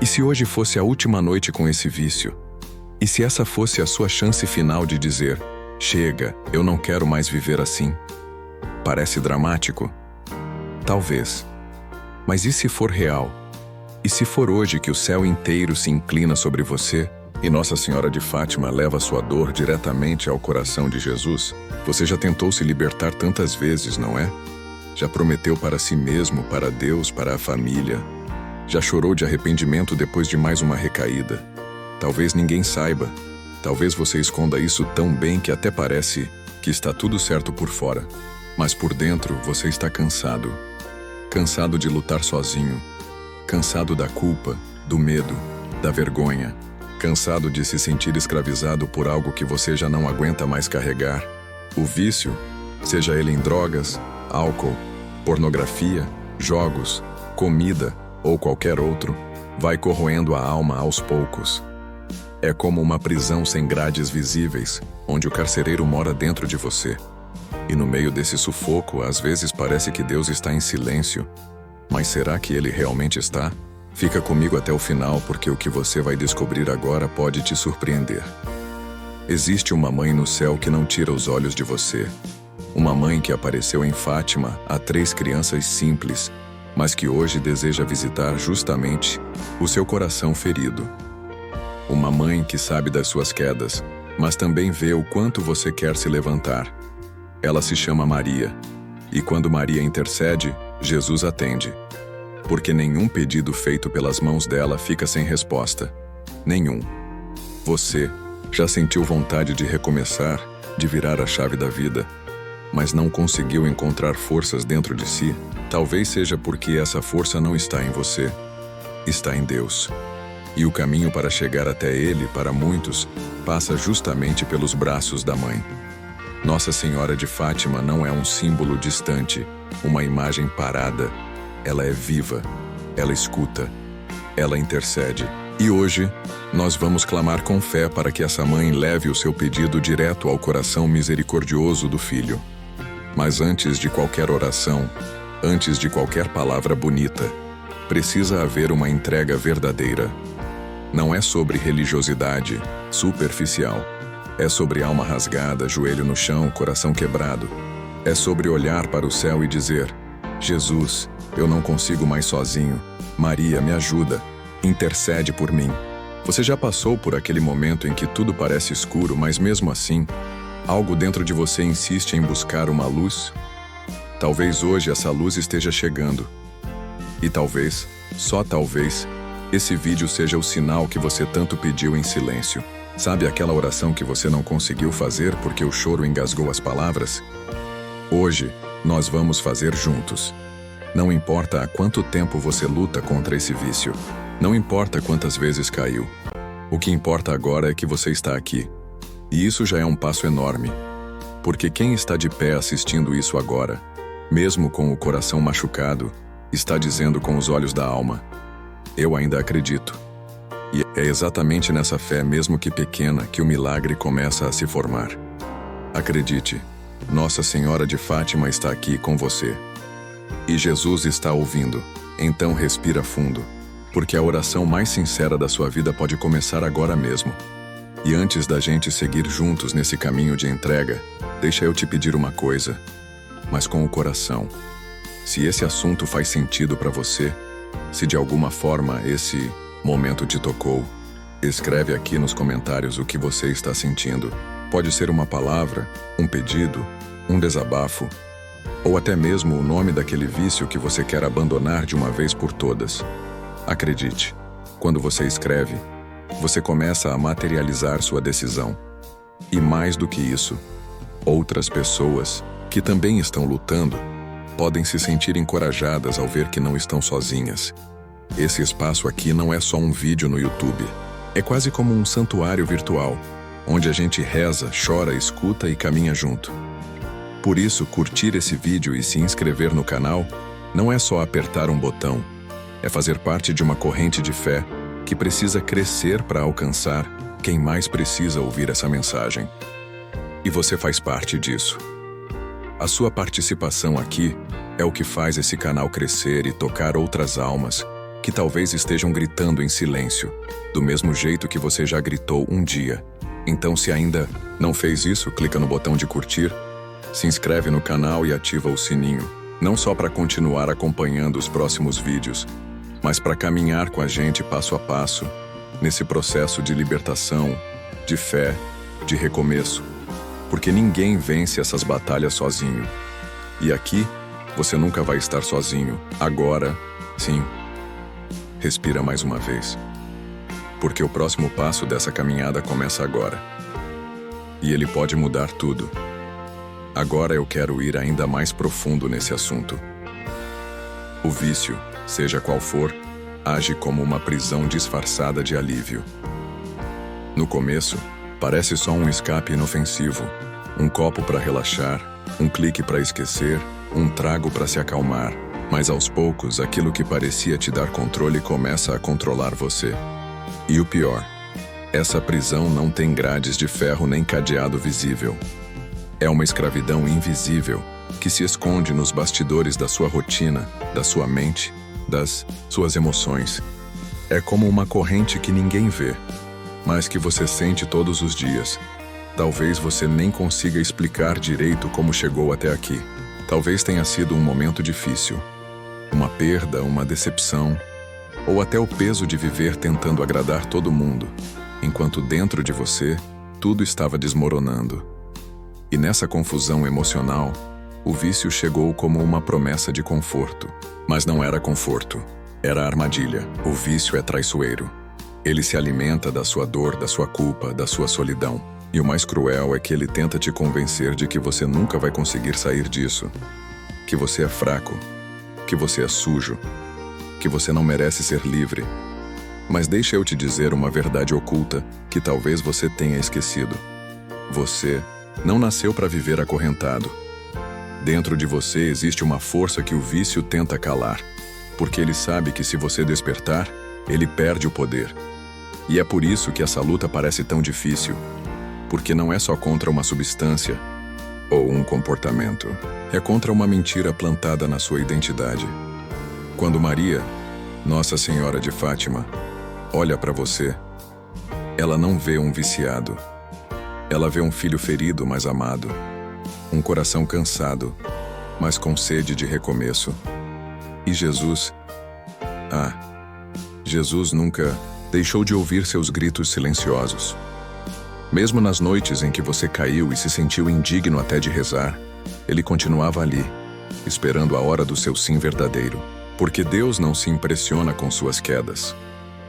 E se hoje fosse a última noite com esse vício? E se essa fosse a sua chance final de dizer: chega, eu não quero mais viver assim? Parece dramático? Talvez. Mas e se for real? E se for hoje que o céu inteiro se inclina sobre você e Nossa Senhora de Fátima leva sua dor diretamente ao coração de Jesus? Você já tentou se libertar tantas vezes, não é? Já prometeu para si mesmo, para Deus, para a família. Já chorou de arrependimento depois de mais uma recaída. Talvez ninguém saiba. Talvez você esconda isso tão bem que até parece que está tudo certo por fora. Mas por dentro você está cansado. Cansado de lutar sozinho. Cansado da culpa, do medo, da vergonha. Cansado de se sentir escravizado por algo que você já não aguenta mais carregar. O vício, seja ele em drogas, álcool, pornografia, jogos, comida ou qualquer outro, vai corroendo a alma aos poucos. É como uma prisão sem grades visíveis, onde o carcereiro mora dentro de você. E no meio desse sufoco, às vezes parece que Deus está em silêncio. Mas será que Ele realmente está? Fica comigo até o final, porque o que você vai descobrir agora pode te surpreender. Existe uma mãe no céu que não tira os olhos de você. Uma mãe que apareceu em Fátima a 3 crianças simples, mas que hoje deseja visitar justamente o seu coração ferido. Uma mãe que sabe das suas quedas, mas também vê o quanto você quer se levantar. Ela se chama Maria, e quando Maria intercede, Jesus atende. Porque nenhum pedido feito pelas mãos dela fica sem resposta. Nenhum. Você já sentiu vontade de recomeçar, de virar a chave da vida, mas não conseguiu encontrar forças dentro de si? Talvez seja porque essa força não está em você, está em Deus. E o caminho para chegar até Ele, para muitos, passa justamente pelos braços da Mãe. Nossa Senhora de Fátima não é um símbolo distante, uma imagem parada. Ela é viva, ela escuta, ela intercede. E hoje, nós vamos clamar com fé para que essa Mãe leve o seu pedido direto ao coração misericordioso do Filho. Mas antes de qualquer oração, antes de qualquer palavra bonita, precisa haver uma entrega verdadeira. Não é sobre religiosidade superficial. É sobre alma rasgada, joelho no chão, coração quebrado. É sobre olhar para o céu e dizer: Jesus, eu não consigo mais sozinho. Maria, me ajuda. Intercede por mim. Você já passou por aquele momento em que tudo parece escuro, mas mesmo assim, algo dentro de você insiste em buscar uma luz? Talvez hoje essa luz esteja chegando. E talvez, só talvez, esse vídeo seja o sinal que você tanto pediu em silêncio. Sabe aquela oração que você não conseguiu fazer porque o choro engasgou as palavras? Hoje, nós vamos fazer juntos. Não importa há quanto tempo você luta contra esse vício. Não importa quantas vezes caiu. O que importa agora é que você está aqui. E isso já é um passo enorme. Porque quem está de pé assistindo isso agora, mesmo com o coração machucado, está dizendo com os olhos da alma: eu ainda acredito. E é exatamente nessa fé, mesmo que pequena, que o milagre começa a se formar. Acredite, Nossa Senhora de Fátima está aqui com você. E Jesus está ouvindo. Então respira fundo, porque a oração mais sincera da sua vida pode começar agora mesmo. E antes da gente seguir juntos nesse caminho de entrega, deixa eu te pedir uma coisa, mas com o coração. Se esse assunto faz sentido para você, se de alguma forma esse momento te tocou, escreve aqui nos comentários o que você está sentindo. Pode ser uma palavra, um pedido, um desabafo, ou até mesmo o nome daquele vício que você quer abandonar de uma vez por todas. Acredite, quando você escreve, você começa a materializar sua decisão. E mais do que isso, outras pessoas, que também estão lutando, podem se sentir encorajadas ao ver que não estão sozinhas. Esse espaço aqui não é só um vídeo no YouTube. É quase como um santuário virtual, onde a gente reza, chora, escuta e caminha junto. Por isso, curtir esse vídeo e se inscrever no canal não é só apertar um botão, é fazer parte de uma corrente de fé que precisa crescer para alcançar quem mais precisa ouvir essa mensagem. E você faz parte disso. A sua participação aqui é o que faz esse canal crescer e tocar outras almas, que talvez estejam gritando em silêncio, do mesmo jeito que você já gritou um dia. Então, se ainda não fez isso, clica no botão de curtir, se inscreve no canal e ativa o sininho, não só para continuar acompanhando os próximos vídeos, mas para caminhar com a gente passo a passo, nesse processo de libertação, de fé, de recomeço, porque ninguém vence essas batalhas sozinho. E aqui, você nunca vai estar sozinho. Agora, sim. Respira mais uma vez. Porque o próximo passo dessa caminhada começa agora. E ele pode mudar tudo. Agora eu quero ir ainda mais profundo nesse assunto. O vício, seja qual for, age como uma prisão disfarçada de alívio. No começo, parece só um escape inofensivo, um copo para relaxar, um clique para esquecer, um trago para se acalmar, mas aos poucos aquilo que parecia te dar controle começa a controlar você. E o pior, essa prisão não tem grades de ferro nem cadeado visível. É uma escravidão invisível que se esconde nos bastidores da sua rotina, da sua mente, das suas emoções. É como uma corrente que ninguém vê, mas que você sente todos os dias. Talvez você nem consiga explicar direito como chegou até aqui. Talvez tenha sido um momento difícil, uma perda, uma decepção, ou até o peso de viver tentando agradar todo mundo, enquanto dentro de você tudo estava desmoronando. E nessa confusão emocional, o vício chegou como uma promessa de conforto. Mas não era conforto, era armadilha. O vício é traiçoeiro. Ele se alimenta da sua dor, da sua culpa, da sua solidão. E o mais cruel é que ele tenta te convencer de que você nunca vai conseguir sair disso. Que você é fraco, que você é sujo, que você não merece ser livre. Mas deixa eu te dizer uma verdade oculta que talvez você tenha esquecido. Você não nasceu para viver acorrentado. Dentro de você existe uma força que o vício tenta calar, porque ele sabe que se você despertar, ele perde o poder. E é por isso que essa luta parece tão difícil, porque não é só contra uma substância ou um comportamento, é contra uma mentira plantada na sua identidade. Quando Maria, Nossa Senhora de Fátima, olha para você, ela não vê um viciado, ela vê um filho ferido, mas amado. Um coração cansado, mas com sede de recomeço. E Jesus? Jesus nunca deixou de ouvir seus gritos silenciosos. Mesmo nas noites em que você caiu e se sentiu indigno até de rezar, ele continuava ali, esperando a hora do seu sim verdadeiro. Porque Deus não se impressiona com suas quedas.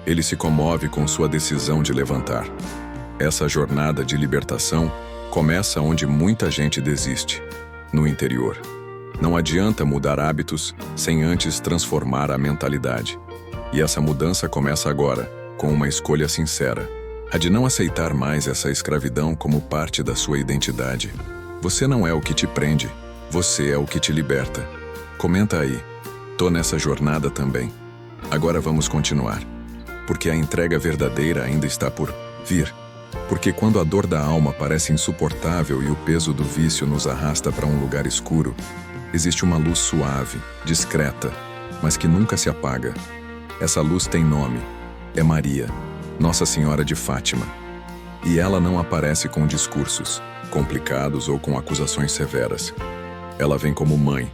Ele se comove com sua decisão de levantar. Essa jornada de libertação começa onde muita gente desiste, no interior. Não adianta mudar hábitos sem antes transformar a mentalidade. E essa mudança começa agora, com uma escolha sincera, a de não aceitar mais essa escravidão como parte da sua identidade. Você não é o que te prende, você é o que te liberta. Comenta aí, tô nessa jornada também. Agora vamos continuar, porque a entrega verdadeira ainda está por vir. Porque quando a dor da alma parece insuportável e o peso do vício nos arrasta para um lugar escuro, existe uma luz suave, discreta, mas que nunca se apaga. Essa luz tem nome, é Maria, Nossa Senhora de Fátima. E ela não aparece com discursos complicados ou com acusações severas. Ela vem como mãe,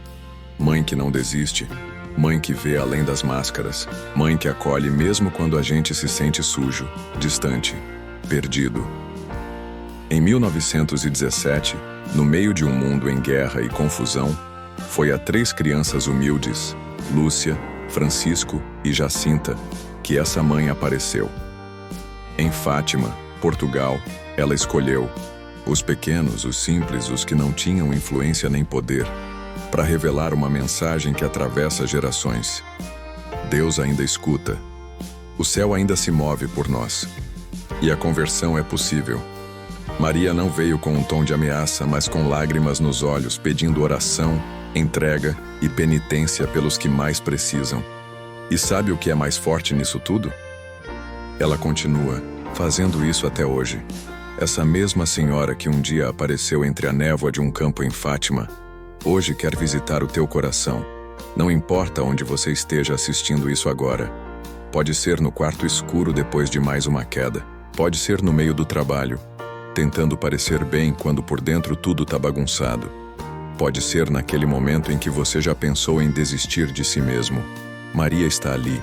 mãe que não desiste, mãe que vê além das máscaras, mãe que acolhe mesmo quando a gente se sente sujo, distante, perdido. Em 1917, no meio de um mundo em guerra e confusão, foi a 3 crianças humildes, Lúcia, Francisco e Jacinta, que essa mãe apareceu. Em Fátima, Portugal, ela escolheu os pequenos, os simples, os que não tinham influência nem poder, para revelar uma mensagem que atravessa gerações. Deus ainda escuta. O céu ainda se move por nós. E a conversão é possível. Maria não veio com um tom de ameaça, mas com lágrimas nos olhos, pedindo oração, entrega e penitência pelos que mais precisam. E sabe o que é mais forte nisso tudo? Ela continua fazendo isso até hoje. Essa mesma senhora que um dia apareceu entre a névoa de um campo em Fátima, hoje quer visitar o teu coração. Não importa onde você esteja assistindo isso agora, Pode ser no quarto escuro depois de mais uma queda. Pode ser no meio do trabalho, tentando parecer bem quando por dentro tudo tá bagunçado. Pode ser naquele momento em que você já pensou em desistir de si mesmo. Maria está ali,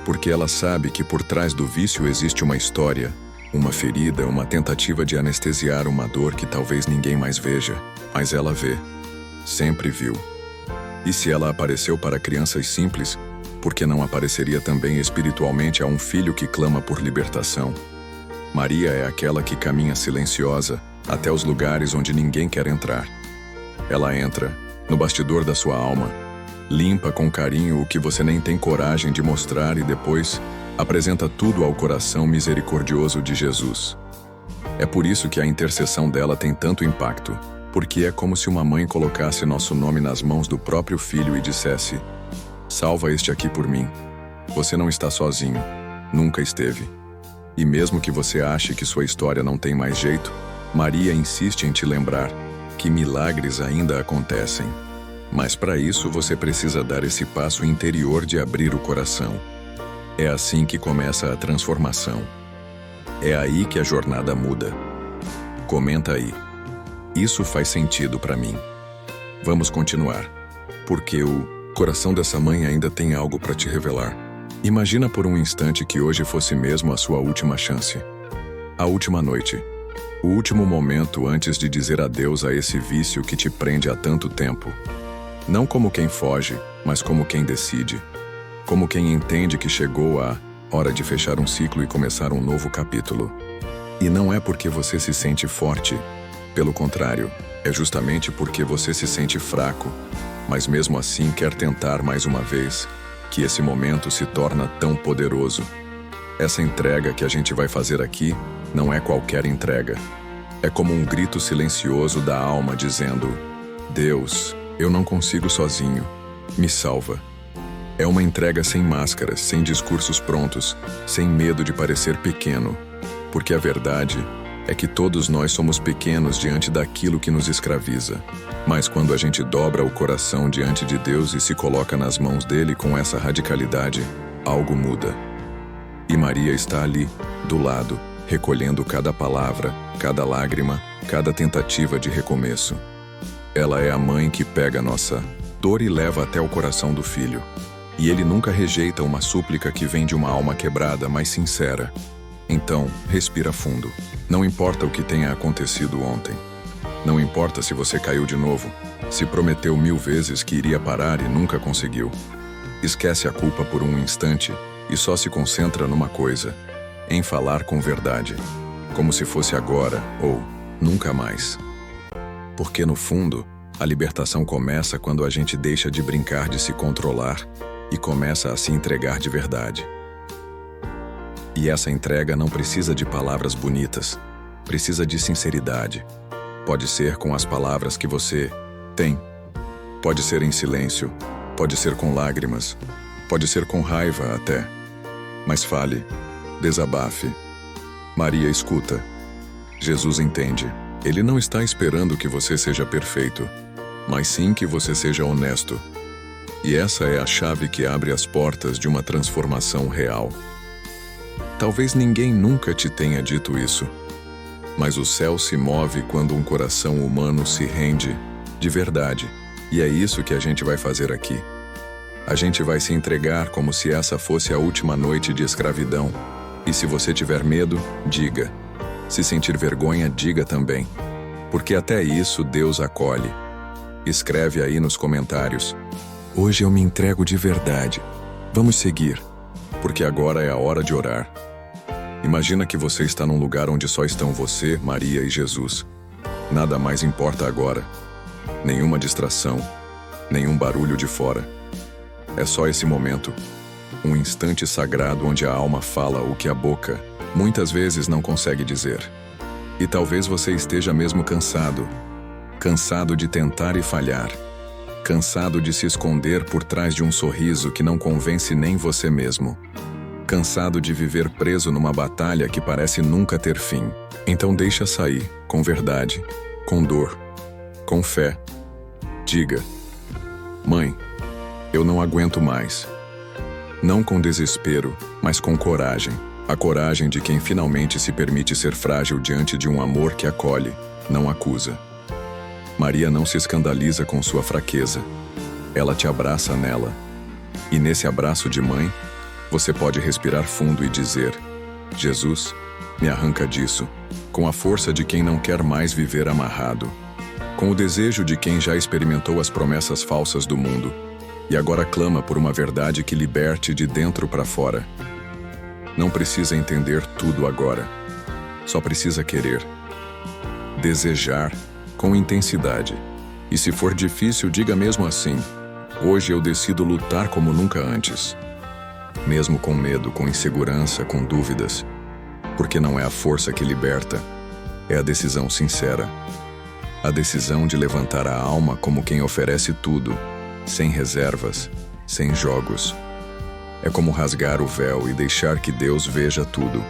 porque ela sabe que por trás do vício existe uma história, uma ferida, uma tentativa de anestesiar uma dor que talvez ninguém mais veja, mas ela vê. Sempre viu. E se ela apareceu para crianças simples, por que não apareceria também espiritualmente a um filho que clama por libertação? Maria é aquela que caminha silenciosa até os lugares onde ninguém quer entrar. Ela entra, no bastidor da sua alma, limpa com carinho o que você nem tem coragem de mostrar e depois apresenta tudo ao coração misericordioso de Jesus. É por isso que a intercessão dela tem tanto impacto, porque é como se uma mãe colocasse nosso nome nas mãos do próprio filho e dissesse: salva este aqui por mim. Você não está sozinho, nunca esteve. E mesmo que você ache que sua história não tem mais jeito, Maria insiste em te lembrar que milagres ainda acontecem. Mas para isso você precisa dar esse passo interior de abrir o coração. É assim que começa a transformação. É aí que a jornada muda. Comenta aí. Isso faz sentido para mim. Vamos continuar. Porque o coração dessa mãe ainda tem algo para te revelar. Imagina por um instante que hoje fosse mesmo a sua última chance. A última noite. O último momento antes de dizer adeus a esse vício que te prende há tanto tempo. Não como quem foge, mas como quem decide. Como quem entende que chegou a hora de fechar um ciclo e começar um novo capítulo. E não é porque você se sente forte. Pelo contrário, é justamente porque você se sente fraco, mas mesmo assim quer tentar mais uma vez, que esse momento se torna tão poderoso. Essa entrega que a gente vai fazer aqui não é qualquer entrega. É como um grito silencioso da alma dizendo: Deus, eu não consigo sozinho, me salva. É uma entrega sem máscaras, sem discursos prontos, sem medo de parecer pequeno, porque a verdade é que todos nós somos pequenos diante daquilo que nos escraviza. Mas quando a gente dobra o coração diante de Deus e se coloca nas mãos dele com essa radicalidade, algo muda. E Maria está ali, do lado, recolhendo cada palavra, cada lágrima, cada tentativa de recomeço. Ela é a mãe que pega a nossa dor e leva até o coração do filho. E ele nunca rejeita uma súplica que vem de uma alma quebrada, mas sincera. Então, respira fundo. Não importa o que tenha acontecido ontem. Não importa se você caiu de novo, se prometeu 1000 vezes que iria parar e nunca conseguiu. Esquece a culpa por um instante e só se concentra numa coisa: em falar com verdade, como se fosse agora ou nunca mais. Porque no fundo, a libertação começa quando a gente deixa de brincar de se controlar e começa a se entregar de verdade. E essa entrega não precisa de palavras bonitas, precisa de sinceridade. Pode ser com as palavras que você tem, pode ser em silêncio, pode ser com lágrimas, pode ser com raiva até. Mas fale, desabafe. Maria escuta. Jesus entende. Ele não está esperando que você seja perfeito, mas sim que você seja honesto. E essa é a chave que abre as portas de uma transformação real. Talvez ninguém nunca te tenha dito isso, mas o céu se move quando um coração humano se rende de verdade. E é isso que a gente vai fazer aqui. A gente vai se entregar como se essa fosse a última noite de escravidão. E se você tiver medo, diga. Se sentir vergonha, diga também. Porque até isso Deus acolhe. Escreve aí nos comentários: hoje eu me entrego de verdade. Vamos seguir, porque agora é a hora de orar. Imagina que você está num lugar onde só estão você, Maria e Jesus. Nada mais importa agora. Nenhuma distração, nenhum barulho de fora. É só esse momento, um instante sagrado onde a alma fala o que a boca muitas vezes não consegue dizer. E talvez você esteja mesmo cansado. Cansado de tentar e falhar. Cansado de se esconder por trás de um sorriso que não convence nem você mesmo. Cansado de viver preso numa batalha que parece nunca ter fim. Então deixa sair, com verdade, com dor, com fé. Diga: mãe, eu não aguento mais. Não com desespero, mas com coragem. A coragem de quem finalmente se permite ser frágil diante de um amor que acolhe, não acusa. Maria não se escandaliza com sua fraqueza. Ela te abraça nela. E nesse abraço de mãe, você pode respirar fundo e dizer: Jesus, me arranca disso, com a força de quem não quer mais viver amarrado, com o desejo de quem já experimentou as promessas falsas do mundo e agora clama por uma verdade que liberte de dentro para fora. Não precisa entender tudo agora, só precisa querer, desejar com intensidade. E se for difícil, diga mesmo assim: hoje eu decido lutar como nunca antes. Mesmo com medo, com insegurança, com dúvidas. Porque não é a força que liberta, é a decisão sincera. A decisão de levantar a alma como quem oferece tudo, sem reservas, sem jogos. É como rasgar o véu e deixar que Deus veja tudo.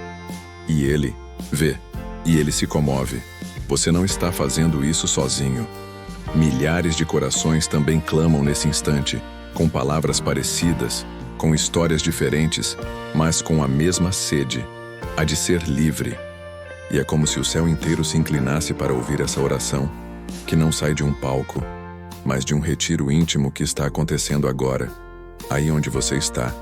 E Ele vê, e Ele se comove. Você não está fazendo isso sozinho. Milhares de corações também clamam nesse instante, com palavras parecidas, com histórias diferentes, mas com a mesma sede, a de ser livre. E é como se o céu inteiro se inclinasse para ouvir essa oração, que não sai de um palco, mas de um retiro íntimo que está acontecendo agora, aí onde você está.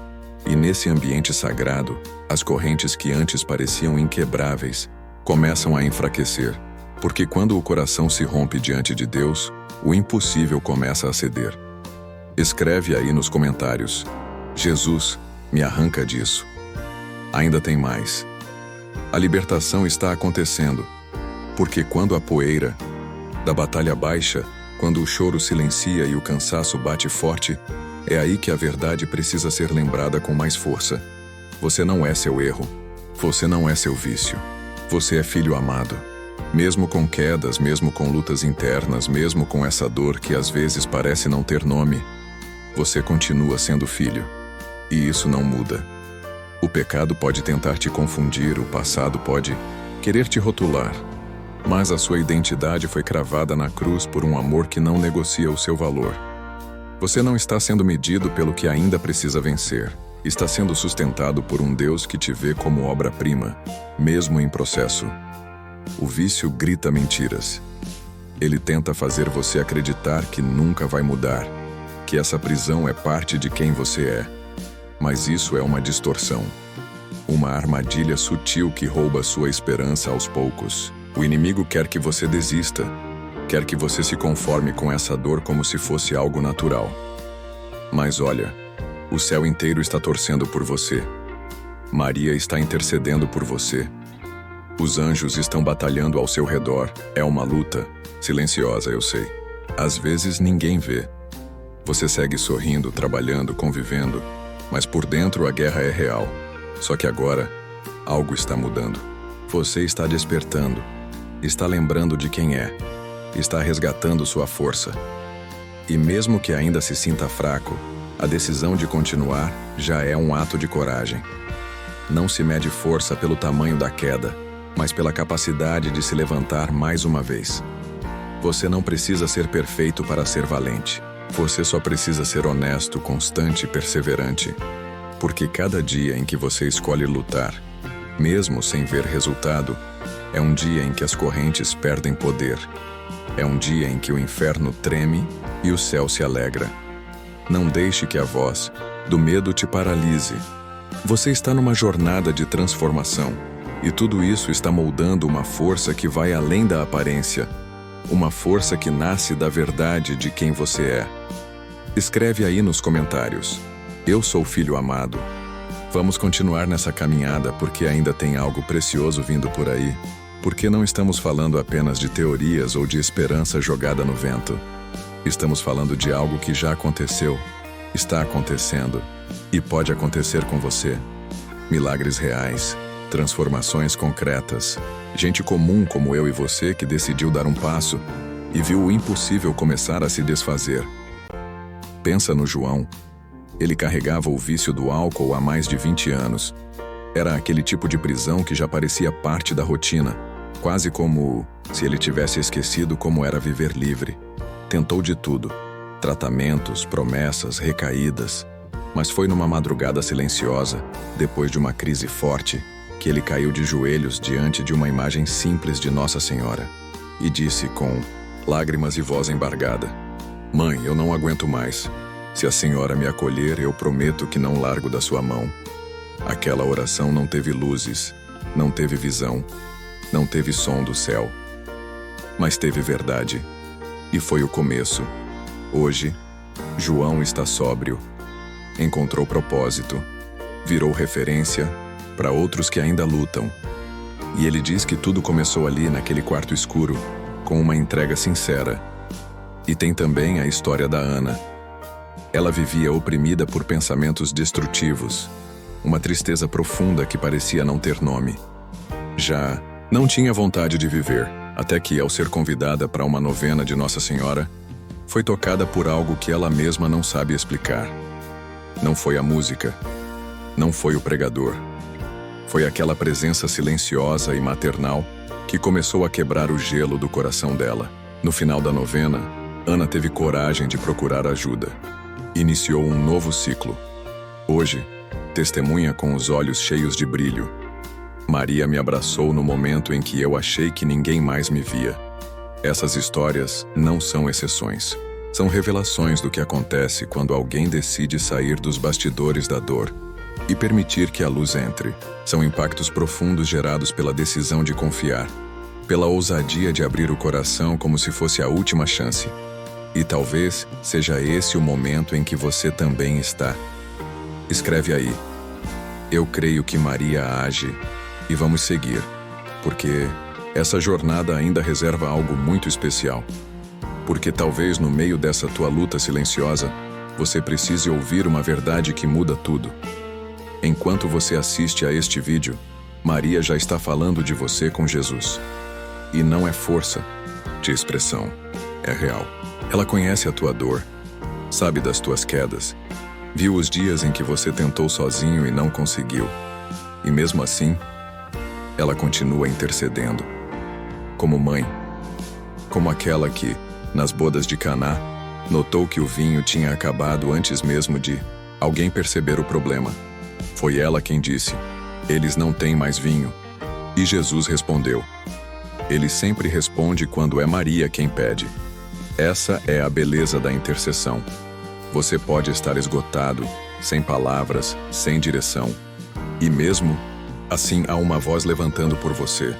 E nesse ambiente sagrado, as correntes que antes pareciam inquebráveis começam a enfraquecer, porque quando o coração se rompe diante de Deus, o impossível começa a ceder. Escreve aí nos comentários: Jesus, me arranca disso. Ainda tem mais. A libertação está acontecendo, porque quando a poeira da batalha baixa, quando o choro silencia e o cansaço bate forte, é aí que a verdade precisa ser lembrada com mais força. Você não é seu erro. Você não é seu vício. Você é filho amado. Mesmo com quedas, mesmo com lutas internas, mesmo com essa dor que às vezes parece não ter nome, você continua sendo filho. E isso não muda. O pecado pode tentar te confundir, o passado pode querer te rotular, mas a sua identidade foi cravada na cruz por um amor que não negocia o seu valor. Você não está sendo medido pelo que ainda precisa vencer. Está sendo sustentado por um Deus que te vê como obra-prima, mesmo em processo. O vício grita mentiras. Ele tenta fazer você acreditar que nunca vai mudar, que essa prisão é parte de quem você é. Mas isso é uma distorção. Uma armadilha sutil que rouba sua esperança aos poucos. O inimigo quer que você desista. Quer que você se conforme com essa dor como se fosse algo natural. Mas olha, o céu inteiro está torcendo por você. Maria está intercedendo por você. Os anjos estão batalhando ao seu redor. É uma luta, silenciosa, eu sei. Às vezes ninguém vê. Você segue sorrindo, trabalhando, convivendo, mas por dentro a guerra é real. Só que agora, algo está mudando. Você está despertando, está lembrando de quem é, está resgatando sua força. E mesmo que ainda se sinta fraco, a decisão de continuar já é um ato de coragem. Não se mede força pelo tamanho da queda, mas pela capacidade de se levantar mais uma vez. Você não precisa ser perfeito para ser valente. Você só precisa ser honesto, constante e perseverante. Porque cada dia em que você escolhe lutar, mesmo sem ver resultado, é um dia em que as correntes perdem poder. É um dia em que o inferno treme e o céu se alegra. Não deixe que a voz do medo te paralise. Você está numa jornada de transformação, e tudo isso está moldando uma força que vai além da aparência, uma força que nasce da verdade de quem você é. Escreve aí nos comentários: eu sou filho amado. Vamos continuar nessa caminhada porque ainda tem algo precioso vindo por aí. Porque não estamos falando apenas de teorias ou de esperança jogada no vento. Estamos falando de algo que já aconteceu, está acontecendo e pode acontecer com você. Milagres reais, transformações concretas, gente comum como eu e você que decidiu dar um passo e viu o impossível começar a se desfazer. Pensa no João. Ele carregava o vício do álcool há mais de 20 anos. Era aquele tipo de prisão que já parecia parte da rotina, quase como se ele tivesse esquecido como era viver livre. Tentou de tudo: tratamentos, promessas, recaídas. Mas foi numa madrugada silenciosa, depois de uma crise forte, que ele caiu de joelhos diante de uma imagem simples de Nossa Senhora e disse com lágrimas e voz embargada: "Mãe, eu não aguento mais. Se a senhora me acolher, eu prometo que não largo da sua mão." Aquela oração não teve luzes, não teve visão, não teve som do céu, mas teve verdade. E foi o começo. Hoje, João está sóbrio, encontrou propósito, virou referência para outros que ainda lutam. E ele diz que tudo começou ali naquele quarto escuro, com uma entrega sincera. E tem também a história da Ana. Ela vivia oprimida por pensamentos destrutivos, uma tristeza profunda que parecia não ter nome. Já não tinha vontade de viver, até que, ao ser convidada para uma novena de Nossa Senhora, foi tocada por algo que ela mesma não sabe explicar. Não foi a música, não foi o pregador. Foi aquela presença silenciosa e maternal que começou a quebrar o gelo do coração dela. No final da novena, Ana teve coragem de procurar ajuda. Iniciou um novo ciclo. Hoje, testemunha com os olhos cheios de brilho. Maria me abraçou no momento em que eu achei que ninguém mais me via. Essas histórias não são exceções. São revelações do que acontece quando alguém decide sair dos bastidores da dor e permitir que a luz entre. São impactos profundos gerados pela decisão de confiar, pela ousadia de abrir o coração como se fosse a última chance. E talvez seja esse o momento em que você também está. Escreve aí: "Eu creio que Maria age", e vamos seguir, porque essa jornada ainda reserva algo muito especial. Porque talvez no meio dessa tua luta silenciosa, você precise ouvir uma verdade que muda tudo. Enquanto você assiste a este vídeo, Maria já está falando de você com Jesus. E não é força de expressão, é real. Ela conhece a tua dor, sabe das tuas quedas, viu os dias em que você tentou sozinho e não conseguiu. E mesmo assim, ela continua intercedendo. Como mãe, como aquela que, nas bodas de Caná, notou que o vinho tinha acabado antes mesmo de alguém perceber o problema. Foi ela quem disse: "Eles não têm mais vinho." E Jesus respondeu. Ele sempre responde quando é Maria quem pede. Essa é a beleza da intercessão. Você pode estar esgotado, sem palavras, sem direção. E mesmo assim há uma voz levantando por você.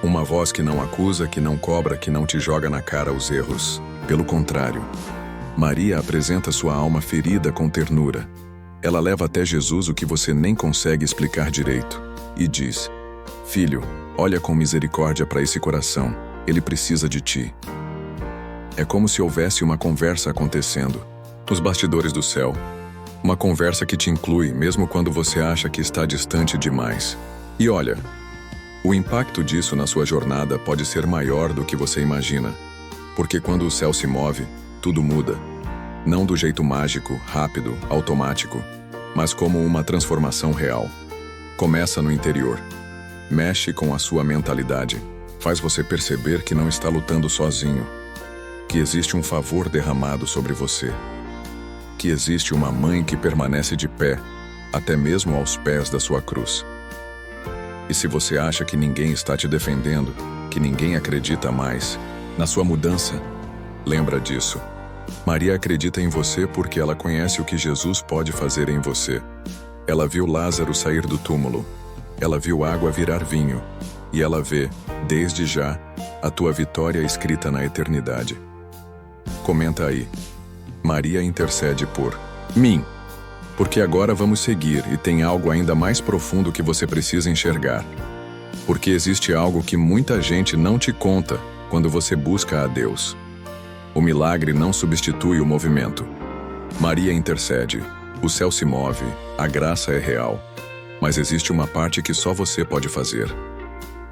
Uma voz que não acusa, que não cobra, que não te joga na cara os erros. Pelo contrário, Maria apresenta sua alma ferida com ternura. Ela leva até Jesus o que você nem consegue explicar direito. E diz: "Filho, olha com misericórdia para esse coração. Ele precisa de ti." É como se houvesse uma conversa acontecendo nos bastidores do céu. Uma conversa que te inclui, mesmo quando você acha que está distante demais. E olha, o impacto disso na sua jornada pode ser maior do que você imagina. Porque quando o céu se move, tudo muda. Não do jeito mágico, rápido, automático, mas como uma transformação real. Começa no interior. Mexe com a sua mentalidade. Faz você perceber que não está lutando sozinho. Que existe um favor derramado sobre você. Que existe uma mãe que permanece de pé, até mesmo aos pés da sua cruz. E se você acha que ninguém está te defendendo, que ninguém acredita mais na sua mudança, lembra disso. Maria acredita em você porque ela conhece o que Jesus pode fazer em você. Ela viu Lázaro sair do túmulo. Ela viu água virar vinho. E ela vê, desde já, a tua vitória escrita na eternidade. Comenta aí: "Maria intercede por mim." Porque agora vamos seguir e tem algo ainda mais profundo que você precisa enxergar. Porque existe algo que muita gente não te conta quando você busca a Deus. O milagre não substitui o movimento. Maria intercede, o céu se move, a graça é real. Mas existe uma parte que só você pode fazer.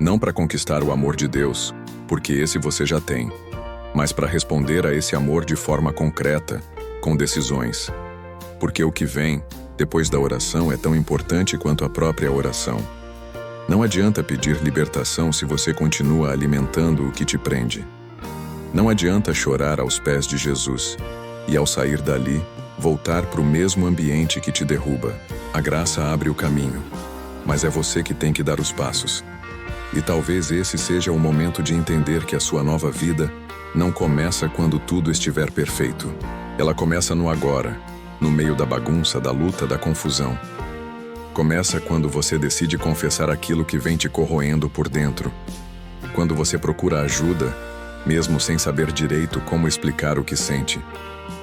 Não para conquistar o amor de Deus, porque esse você já tem, mas para responder a esse amor de forma concreta, com decisões. Porque o que vem, depois da oração, é tão importante quanto a própria oração. Não adianta pedir libertação se você continua alimentando o que te prende. Não adianta chorar aos pés de Jesus e, ao sair dali, voltar para o mesmo ambiente que te derruba. A graça abre o caminho, mas é você que tem que dar os passos. E talvez esse seja o momento de entender que a sua nova vida não começa quando tudo estiver perfeito. Ela começa no agora, no meio da bagunça, da luta, da confusão. Começa quando você decide confessar aquilo que vem te corroendo por dentro. Quando você procura ajuda, mesmo sem saber direito como explicar o que sente.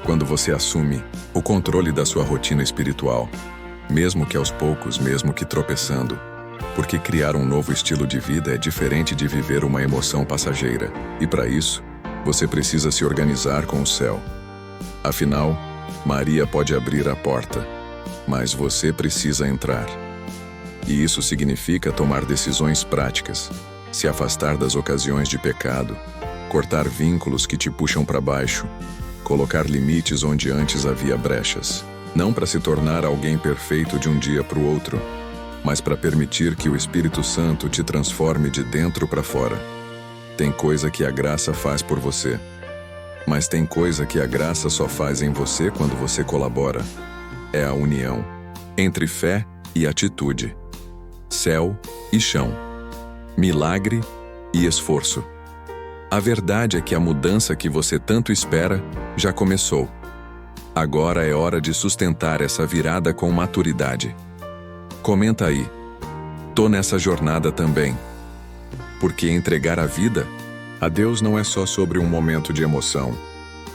Quando você assume o controle da sua rotina espiritual, mesmo que aos poucos, mesmo que tropeçando. Porque criar um novo estilo de vida é diferente de viver uma emoção passageira. E para isso, você precisa se organizar com o céu. Afinal, Maria pode abrir a porta, mas você precisa entrar. E isso significa tomar decisões práticas, se afastar das ocasiões de pecado, cortar vínculos que te puxam para baixo, colocar limites onde antes havia brechas. Não para se tornar alguém perfeito de um dia para o outro, mas para permitir que o Espírito Santo te transforme de dentro para fora. Tem coisa que a graça faz por você, mas tem coisa que a graça só faz em você quando você colabora. É a união entre fé e atitude, céu e chão, milagre e esforço. A verdade é que a mudança que você tanto espera já começou. Agora é hora de sustentar essa virada com maturidade. Comenta aí. Tô nessa jornada também. Porque entregar a vida a Deus não é só sobre um momento de emoção.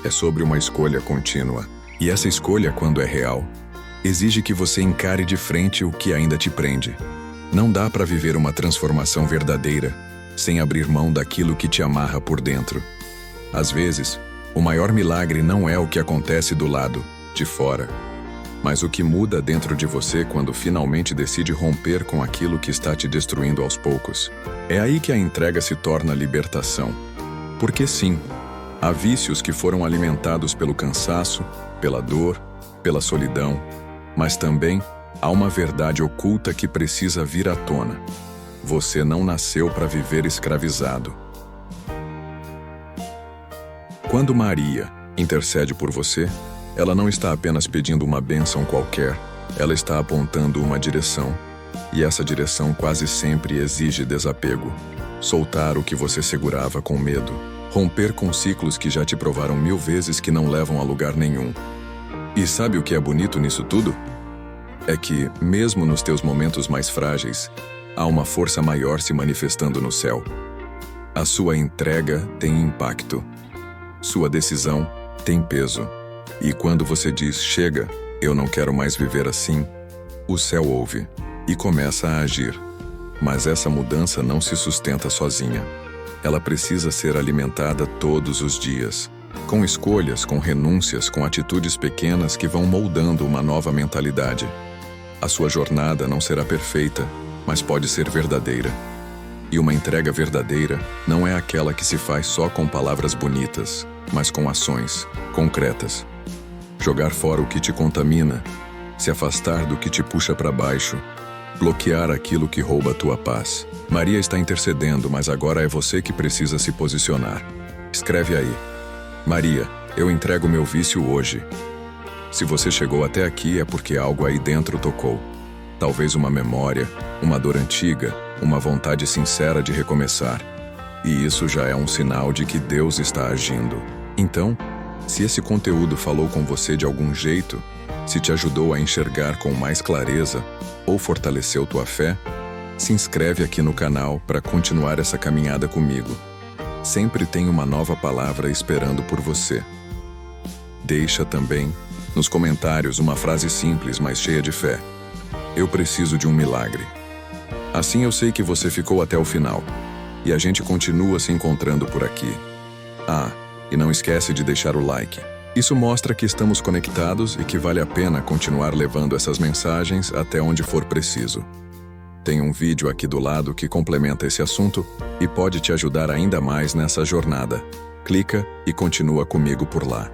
É sobre uma escolha contínua. E essa escolha, quando é real, exige que você encare de frente o que ainda te prende. Não dá para viver uma transformação verdadeira sem abrir mão daquilo que te amarra por dentro. Às vezes, o maior milagre não é o que acontece do lado, de fora, mas o que muda dentro de você quando finalmente decide romper com aquilo que está te destruindo aos poucos. É aí que a entrega se torna libertação. Porque sim, há vícios que foram alimentados pelo cansaço, pela dor, pela solidão, mas também há uma verdade oculta que precisa vir à tona. Você não nasceu para viver escravizado. Quando Maria intercede por você, ela não está apenas pedindo uma bênção qualquer, ela está apontando uma direção. E essa direção quase sempre exige desapego. Soltar o que você segurava com medo. Romper com ciclos que já te provaram 1000 vezes que não levam a lugar nenhum. E sabe o que é bonito nisso tudo? É que, mesmo nos teus momentos mais frágeis, há uma força maior se manifestando no céu. A sua entrega tem impacto. Sua decisão tem peso. E quando você diz, chega, eu não quero mais viver assim, o céu ouve e começa a agir. Mas essa mudança não se sustenta sozinha. Ela precisa ser alimentada todos os dias, com escolhas, com renúncias, com atitudes pequenas que vão moldando uma nova mentalidade. A sua jornada não será perfeita, mas pode ser verdadeira. E uma entrega verdadeira não é aquela que se faz só com palavras bonitas, mas com ações concretas. Jogar fora o que te contamina, se afastar do que te puxa para baixo, bloquear aquilo que rouba a tua paz. Maria está intercedendo, mas agora é você que precisa se posicionar. Escreve aí. Maria, eu entrego meu vício hoje. Se você chegou até aqui é porque algo aí dentro tocou. Talvez uma memória, uma dor antiga, uma vontade sincera de recomeçar. E isso já é um sinal de que Deus está agindo. Então, se esse conteúdo falou com você de algum jeito, se te ajudou a enxergar com mais clareza ou fortaleceu tua fé, se inscreve aqui no canal para continuar essa caminhada comigo. Sempre tem uma nova palavra esperando por você. Deixa também nos comentários uma frase simples, mas cheia de fé. Eu preciso de um milagre. Assim eu sei que você ficou até o final. E a gente continua se encontrando por aqui. Ah, e não esquece de deixar o like. Isso mostra que estamos conectados e que vale a pena continuar levando essas mensagens até onde for preciso. Tem um vídeo aqui do lado que complementa esse assunto e pode te ajudar ainda mais nessa jornada. Clica e continua comigo por lá.